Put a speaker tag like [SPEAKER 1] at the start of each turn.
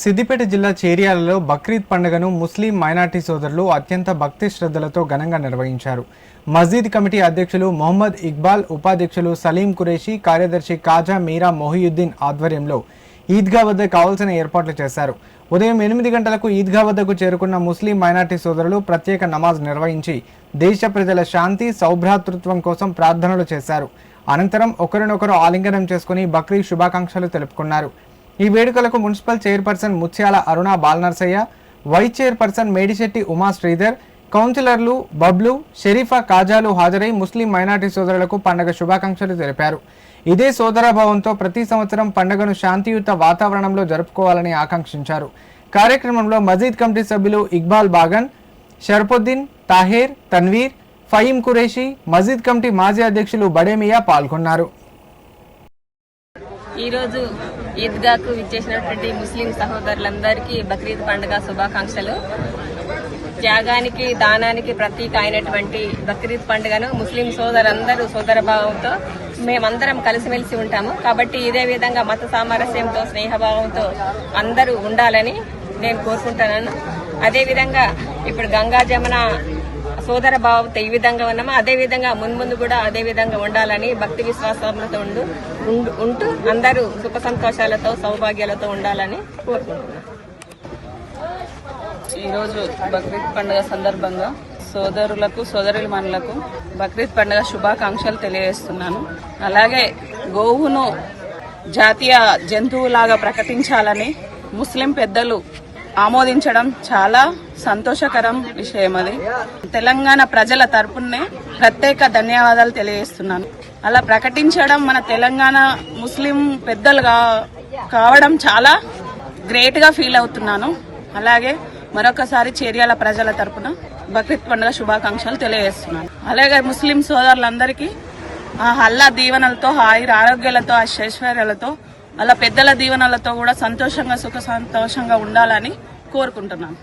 [SPEAKER 1] సిద్దిపేట జిల్లా చేర్యాలలో బక్రీద్ పండుగను ముస్లిం మైనార్టీ సోదరులు అత్యంత భక్తి శ్రద్ధలతో ఘనంగా నిర్వహించారు. మస్జిద్ కమిటీ అధ్యక్షులు మొహమ్మద్ ఇక్బాల్, ఉపాధ్యక్షులు సలీం కురేషి, కార్యదర్శి కాజా మీరా మొహియుద్దీన్ ఆధ్వర్యంలో ఈద్గా వద్ద కావాల్సిన ఏర్పాట్లు చేశారు. ఉదయం 8 గంటలకు ఈద్గా వద్దకు చేరుకున్న ముస్లిం మైనార్టీ సోదరులు ప్రత్యేక నమాజ్ నిర్వహించి దేశ ప్రజల శాంతి, సౌభ్రాతృత్వం కోసం ప్రార్థనలు చేశారు. అనంతరం ఒకరినొకరు ఆలింగనం చేసుకుని బక్రీద్ శుభాకాంక్షలు తెలుపుకున్నారు. ఈ వేడుకలకు మున్సిపల్ చైర్పర్సన్ ముత్యాల అరుణ బాలనర్సయ్య, వైస్ చైర్పర్సన్ మేడిశెట్టి ఉమా శ్రీధర్, కౌన్సిలర్లు బబ్లు, షరీఫా కాజాలు హాజరై ముస్లిం మైనార్టీ సోదరులకు పండుగ శుభాకాంక్షలు తెలిపారు. ఇదే సోదరభావంతో ప్రతి సంవత్సరం పండుగను శాంతియుత వాతావరణంలో జరుపుకోవాలని ఆకాంక్షించారు. కార్యక్రమంలో మస్జిద్ కమిటీ సభ్యులు ఇక్బాల్ బాగన్, షర్ఫుద్దీన్, తాహేర్, తన్వీర్, ఫహీం కురేషి, మస్జిద్ కమిటీ మాజీ అధ్యక్షులు బడేమియా పాల్గొన్నారు.
[SPEAKER 2] ఈరోజు ఈద్గాకు విచ్చేసినటువంటి ముస్లిం సహోదరులందరికీ బక్రీద్ పండుగ శుభాకాంక్షలు. త్యాగానికి, దానానికి ప్రతీక అయినటువంటి బక్రీద్ పండుగను ముస్లిం సోదరులందరూ సోదరభావంతో మేమందరం కలిసిమెలిసి ఉంటాము. కాబట్టి ఇదే విధంగా మత సామరస్యంతో, స్నేహభావంతో అందరూ ఉండాలని నేను కోరుకుంటున్నాను. అదేవిధంగా ఇప్పుడు గంగా జమున సోదర భావంతో ఈ విధంగా ఉన్నామో అదే విధంగా మున్ముందు కూడా అదే విధంగా ఉండాలని భక్తి విశ్వాసాలతో ఉంటూ అందరూ సుఖ సంతోషాలతో, సౌభాగ్యాలతో ఉండాలని కోరుకుంటున్నాను.
[SPEAKER 3] ఈరోజు బక్రీద్ పండుగ సందర్భంగా సోదరులకు, సోదరులమణులకు బక్రీద్ పండుగ శుభాకాంక్షలు తెలియజేస్తున్నాను. అలాగే గోవును జాతీయ జంతువులాగా ప్రకటించాలని ముస్లిం పెద్దలు ఆమోదించడం చాలా సంతోషకరం విషయం. అది తెలంగాణ ప్రజల తరపునే ప్రత్యేక ధన్యవాదాలు తెలియజేస్తున్నాను. అలా ప్రకటించడం మన తెలంగాణ ముస్లిం పెద్దలుగా కావడం చాలా గ్రేట్ గా ఫీల్ అవుతున్నాను. అలాగే మరొకసారి చేర్యాల ప్రజల తరపున బక్రీద్ పండుగ శుభాకాంక్షలు తెలియజేస్తున్నాను. అలాగే ముస్లిం సోదరులందరికీ అల్లా దీవెనలతో, ఆరోగ్యాలతో, ఐశ్వర్యాలతో, అలా పెద్దల దీవెనలతో కూడా సంతోషంగా, సుఖ సంతోషంగా ఉండాలని కోరుకుంటున్నాను.